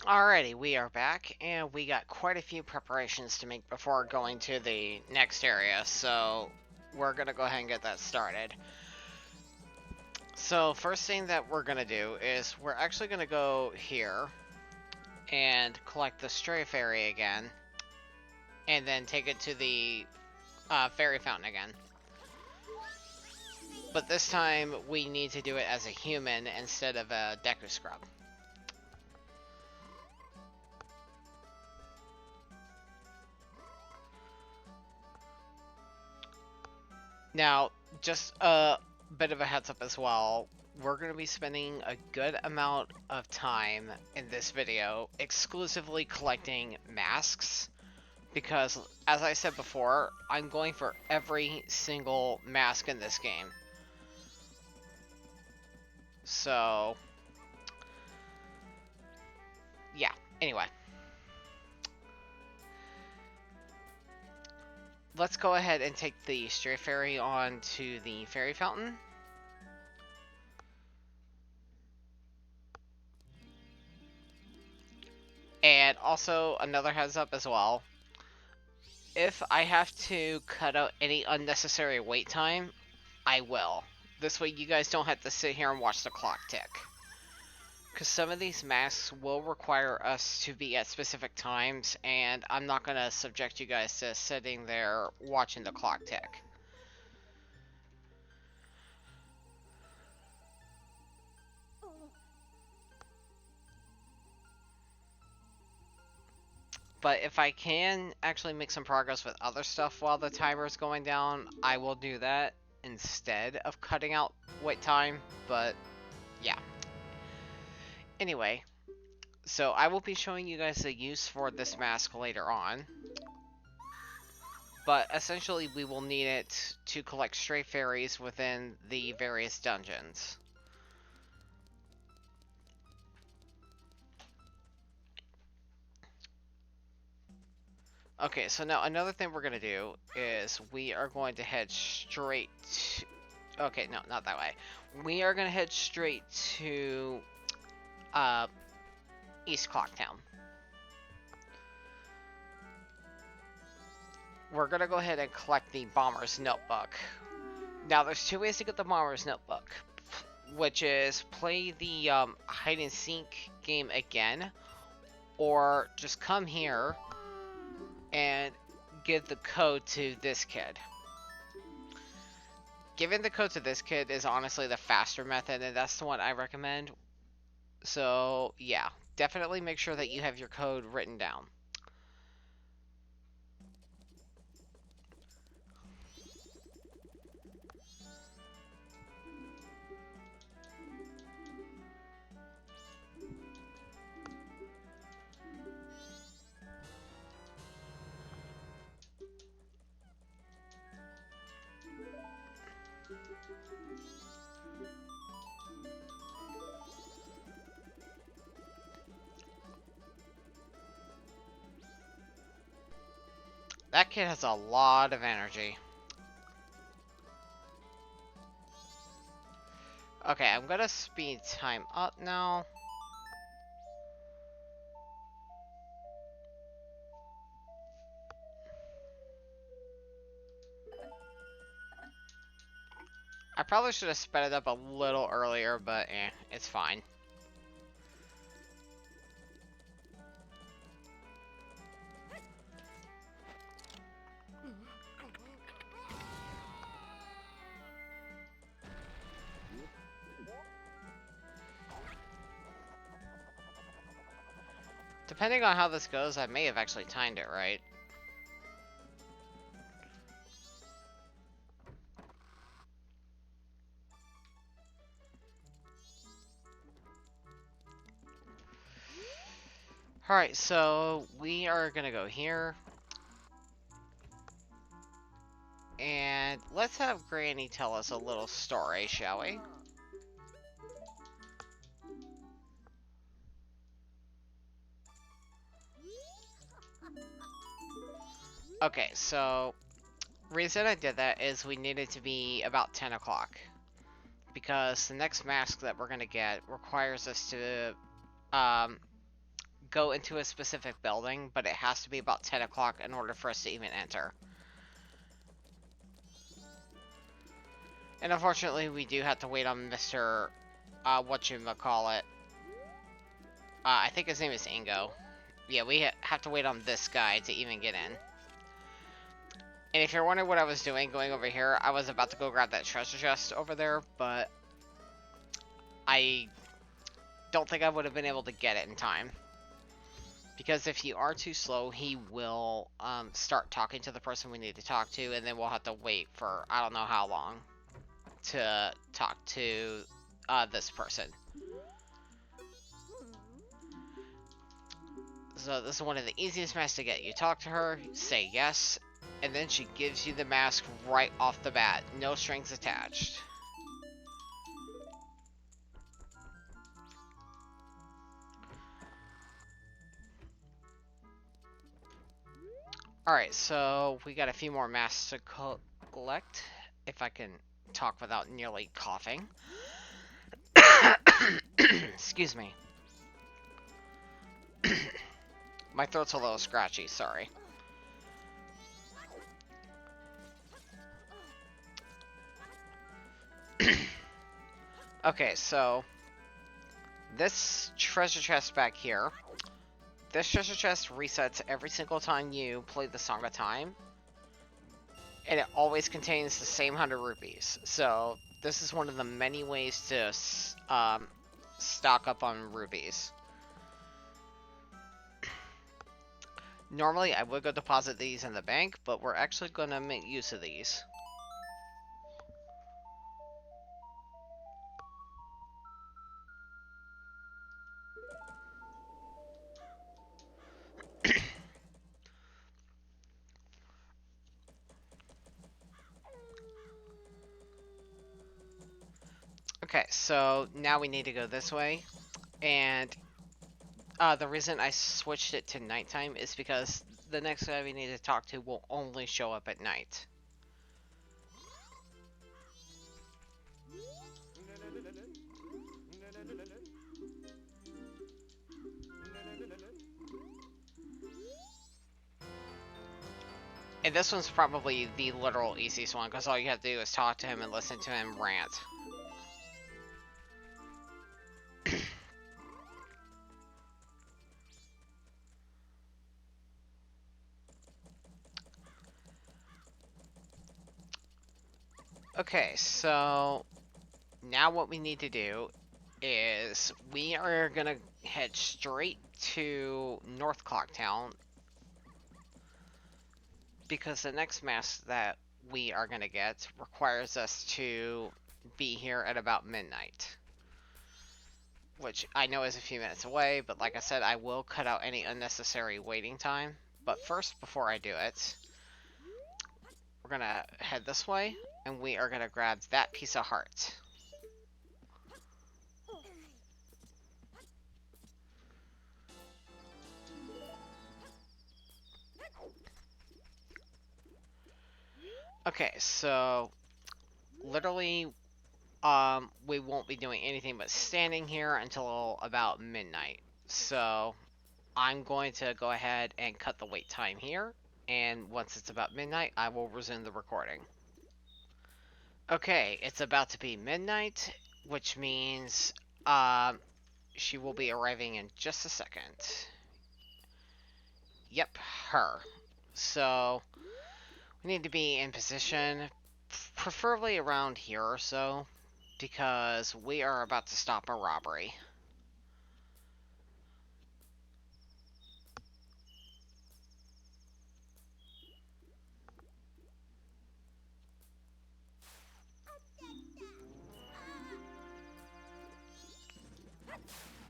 Alrighty, we are back, and we got quite a few preparations to make before going to the next area, so we're gonna go ahead and get that started. So, first thing that we're gonna do is we're actually gonna go here and collect the stray fairy again, and then take it to the fairy fountain again. But this time, we need to do it as a human instead of a Deku Scrub. Now, just a bit of a heads up as well, we're going to be spending a good amount of time in this video exclusively collecting masks, because, as I said before, I'm going for every single mask in this game. So, yeah, anyway. Let's go ahead and take the stray fairy on to the fairy fountain. And also, another heads up as well. If I have to cut out any unnecessary wait time, I will. This way you guys don't have to sit here and watch the clock tick. Because some of these masks will require us to be at specific times, and I'm not going to subject you guys to sitting there watching the clock tick. But if I can actually make some progress with other stuff while the timer is going down, I will do that instead of cutting out wait time, but yeah. Anyway, so I will be showing you guys the use for this mask later on. But essentially we will need it to collect stray fairies within the various dungeons. Okay, so now another thing we're going to do is we are going to head straight to... Okay, no, not that way. We are going to head straight to East Clocktown. We're going to go ahead and collect the Bomber's Notebook. Now, there's two ways to get the Bomber's Notebook, which is play the hide and seek game again, or just come here and give the code to this kid. Giving the code to this kid is honestly the faster method, and that's the one I recommend. So, yeah, definitely make sure that you have your code written down. That kid has a lot of energy. Okay, I'm gonna speed time up now. I probably should have sped it up a little earlier, but it's fine. Depending on how this goes, I may have actually timed it right. Alright, so we are gonna go here. And let's have Granny tell us a little story, shall we? Okay, so reason I did that is we needed to be about 10 o'clock. Because the next mask that we're gonna get requires us to go into a specific building, but it has to be about 10 o'clock in order for us to even enter. And unfortunately, we do have to wait on Mr. Whatchamacallit. I think his name is Ingo. Yeah, we have to wait on this guy to even get in. And if you're wondering what I was doing going over here, I was about to go grab that treasure chest over there, but I don't think I would have been able to get it in time. Because if you are too slow, he will start talking to the person we need to talk to, and then we'll have to wait for I don't know how long to talk to this person. So this is one of the easiest masks to get. You talk to her, say yes, and then she gives you the mask right off the bat. No strings attached. Alright, so we got a few more masks to collect. If I can talk without nearly coughing. Excuse me. My throat's a little scratchy, sorry. Okay, so this treasure chest back here, this treasure chest resets every single time you play the Song of Time, and it always contains the same 100 rupees. So this is one of the many ways to stock up on rupees. Normally I would go deposit these in the bank, but we're actually going to make use of these. Okay, so now we need to go this way, and the reason I switched it to nighttime is because the next guy we need to talk to will only show up at night. And this one's probably the literal easiest one, because all you have to do is talk to him and listen to him rant. Okay, so now what we need to do is we are gonna head straight to North Clocktown, because the next mask that we are gonna get requires us to be here at about midnight. Which I know is a few minutes away, but like I said, I will cut out any unnecessary waiting time. But first, before I do it, we're gonna head this way, and we are gonna grab that piece of heart. Okay, so literally, we won't be doing anything but standing here until about midnight. So I'm going to go ahead and cut the wait time here, and once it's about midnight, I will resume the recording. Okay, it's about to be midnight, which means she will be arriving in just a second. Yep, her. So we need to be in position, preferably around here or so, because we are about to stop a robbery.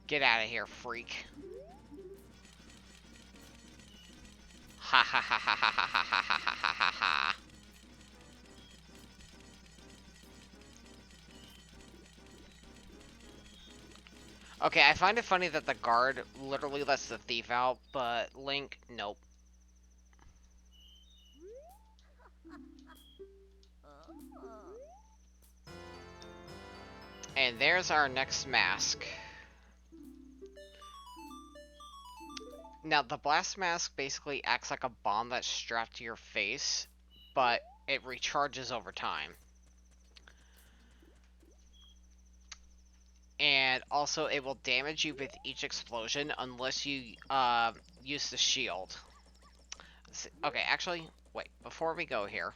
Get out of here, freak. Ha ha ha ha ha ha ha ha ha ha ha. Okay, I find it funny that the guard literally lets the thief out, but Link, nope. And there's our next mask. Now, the blast mask basically acts like a bomb that's strapped to your face, but it recharges over time. And also, it will damage you with each explosion unless you use the shield. Okay, actually, wait, before we go here,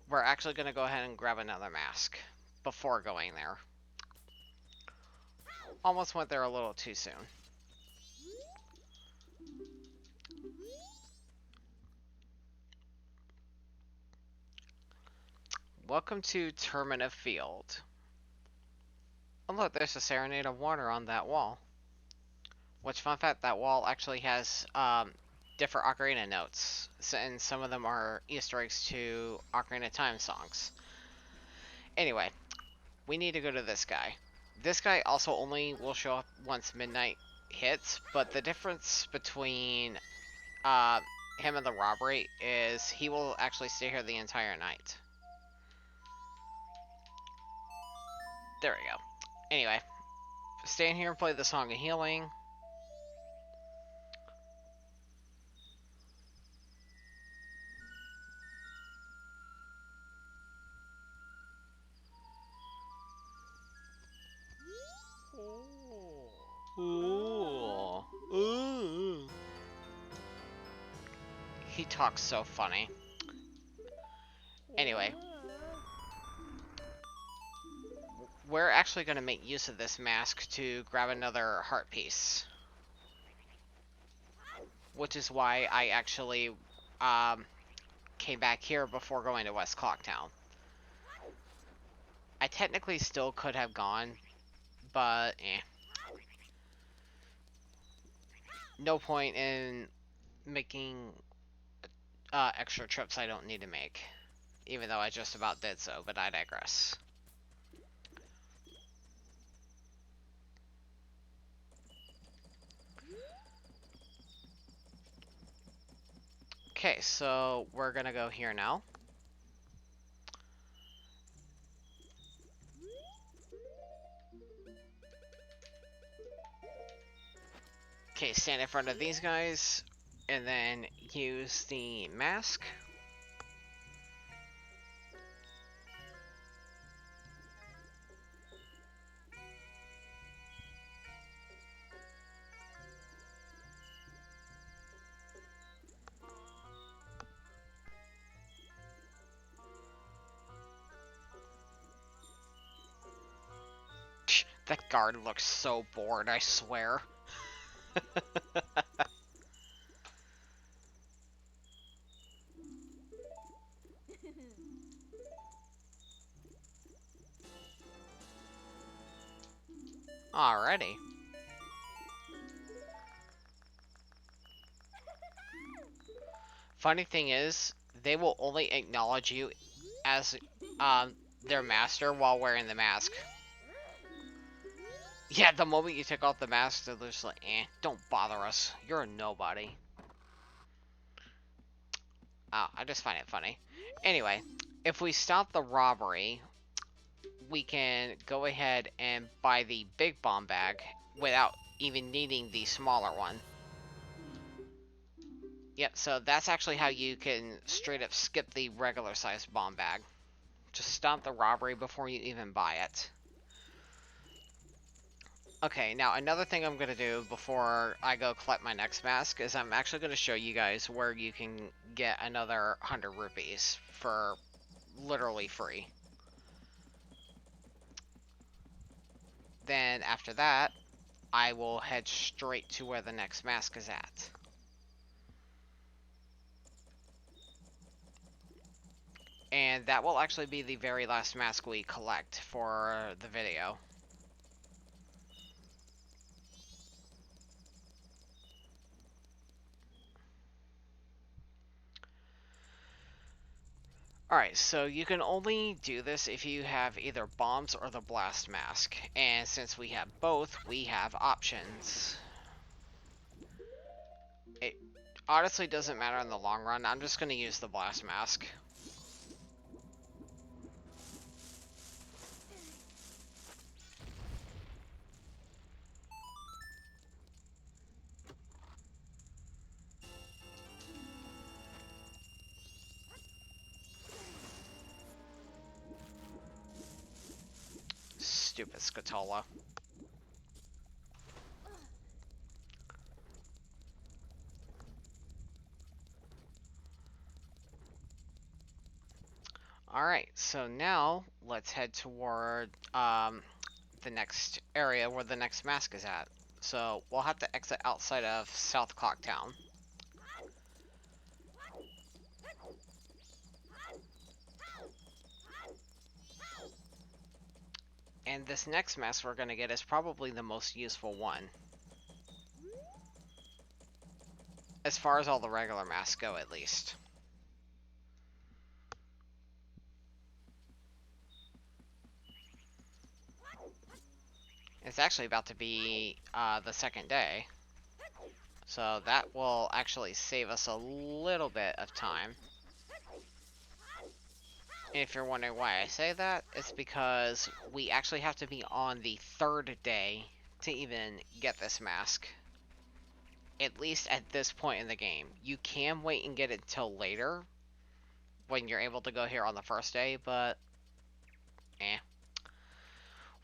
we're actually going to go ahead and grab another mask before going there. Almost went there a little too soon. Welcome to Termina Field. Oh look, there's a Serenade of Water on that wall. Which, fun fact, that wall actually has different Ocarina notes. And some of them are Easter eggs to Ocarina of Time songs. Anyway, we need to go to this guy. This guy also only will show up once midnight hits, but the difference between him and the robbery is he will actually stay here the entire night. There we go. Anyway, stand here and play the Song of Healing. Ooh. Ooh. He talks so funny. Anyway, we're actually going to make use of this mask to grab another heart piece. Which is why I actually came back here before going to West Clocktown. I technically still could have gone, but no point in making extra trips I don't need to make. Even though I just about did so, but I digress. Okay, so we're gonna go here now. Okay, stand in front of these guys, and then use the mask. That guard looks so bored, I swear. Alrighty. Funny thing is, they will only acknowledge you as their master while wearing the mask. Yeah, the moment you take off the mask, they're just like, don't bother us. You're a nobody. I just find it funny. Anyway, if we stop the robbery, we can go ahead and buy the big bomb bag without even needing the smaller one. Yep, so that's actually how you can straight up skip the regular sized bomb bag. Just stop the robbery before you even buy it. Okay, now another thing I'm going to do before I go collect my next mask is I'm actually going to show you guys where you can get another 100 rupees for literally free. Then after that, I will head straight to where the next mask is at. And that will actually be the very last mask we collect for the video. Alright, so you can only do this if you have either bombs or the blast mask. And since we have both, we have options. It honestly doesn't matter in the long run. I'm just going to use the blast mask. Stupid Scatola. Alright, so now let's head toward the next area where the next mask is at. So we'll have to exit outside of South Clocktown. And this next mask we're going to get is probably the most useful one. As far as all the regular masks go, at least. It's actually about to be the second day. So that will actually save us a little bit of time. And if you're wondering why I say that, it's because we actually have to be on the third day to even get this mask. At least at this point in the game. You can wait and get it until later, when you're able to go here on the first day, but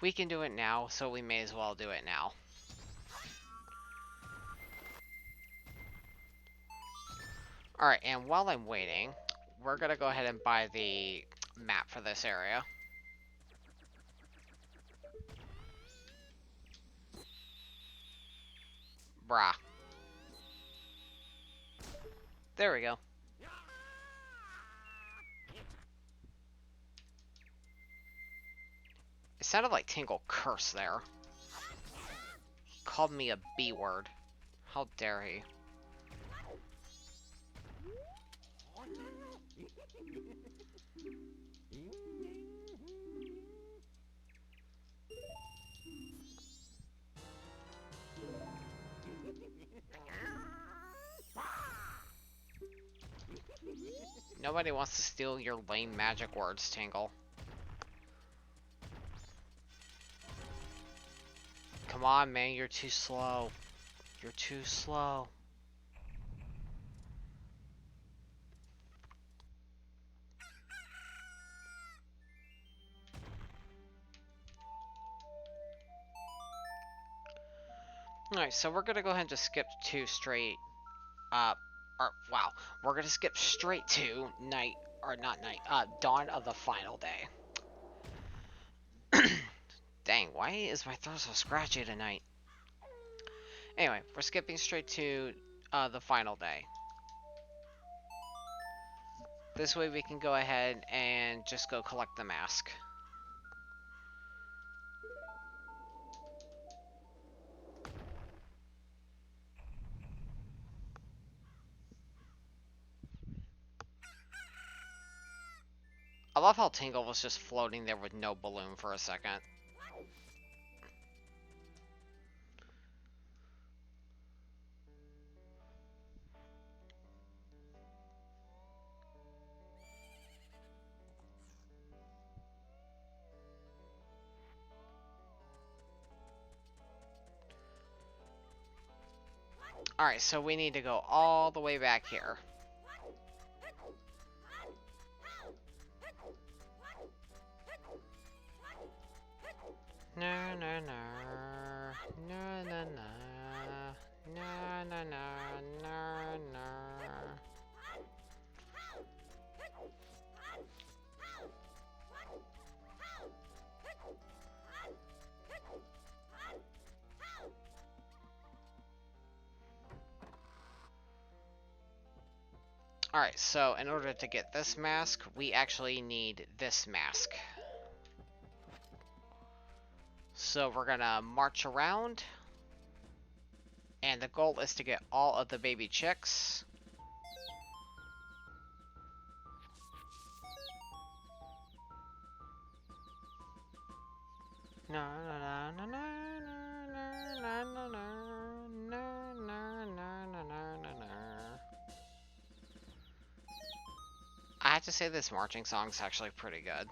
we can do it now, so we may as well do it now. Alright, and while I'm waiting, we're gonna go ahead and buy the map for this area. Brah. There we go. It sounded like Tingle cursed there. He called me a B word. How dare he? Nobody wants to steal your lame magic words, Tingle. Come on, man, you're too slow. You're too slow. Alright, so we're gonna go ahead and just skip to straight, wow. We're gonna skip straight to night, or not night, dawn of the final day. Dang, why is my throat so scratchy tonight? Anyway, we're skipping straight to, the final day. This way we can go ahead and just go collect the mask. I love how Tingle was just floating there with no balloon for a second. Alright, so we need to go all the way back here. Na na na na na na na na na na. Alright, so in order to get this mask, we actually need this mask. So we're gonna march around, and the goal is to get all of the baby chicks. Na na na na na na na na na na na na na. I have to say this marching song's actually pretty good.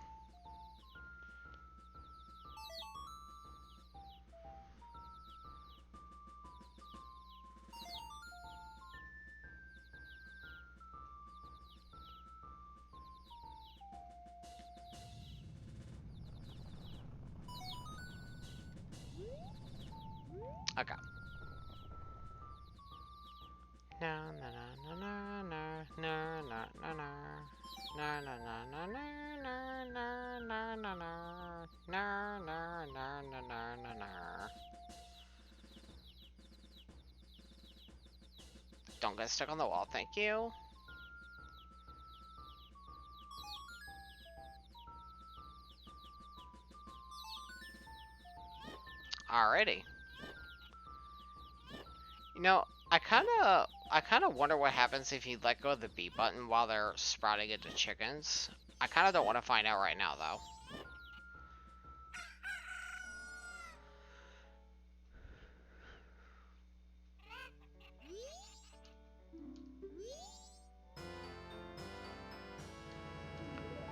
Okay. Na na na na na na na na na. Na na na na na na na na na na na na na na na na. Don't get stuck on the wall, thank you. Alrighty. You know, I kind of wonder what happens if you let go of the B button while they're sprouting into chickens. I kind of don't want to find out right now, though.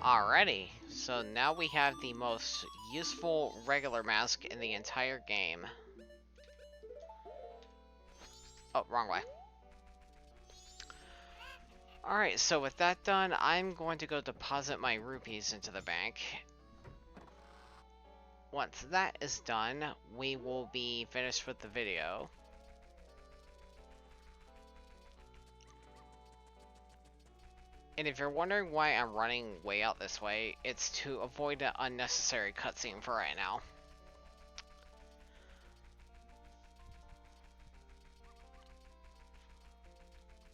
Alrighty, so now we have the most useful regular mask in the entire game. Oh, wrong way. Alright, so with that done, I'm going to go deposit my rupees into the bank. Once that is done, we will be finished with the video. And if you're wondering why I'm running way out this way, it's to avoid an unnecessary cutscene for right now.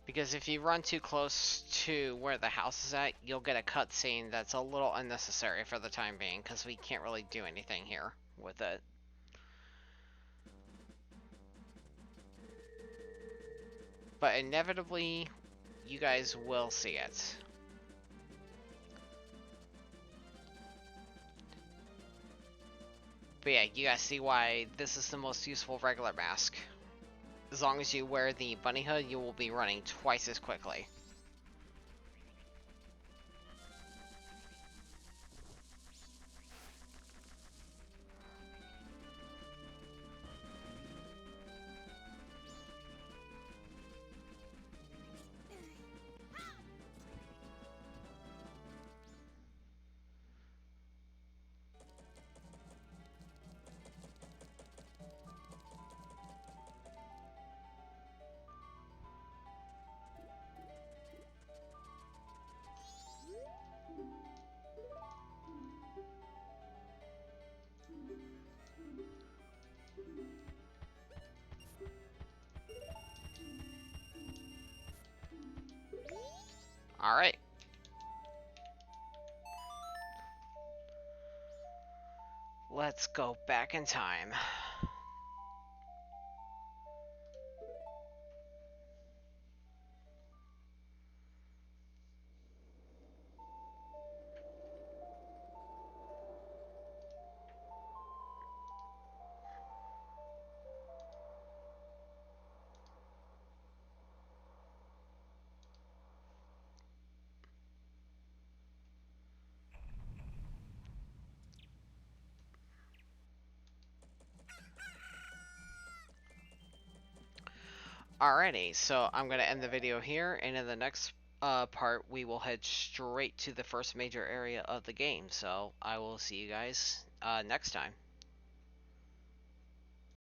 Because if you run too close to where the house is at, you'll get a cutscene that's a little unnecessary for the time being, because we can't really do anything here with it. But inevitably, you guys will see it. But yeah, you guys see why this is the most useful regular mask. As long as you wear the bunny hood, you will be running twice as quickly. Alright. Let's go back in time. Alrighty, so I'm going to end the video here, and in the next part, we will head straight to the first major area of the game. So I will see you guys next time.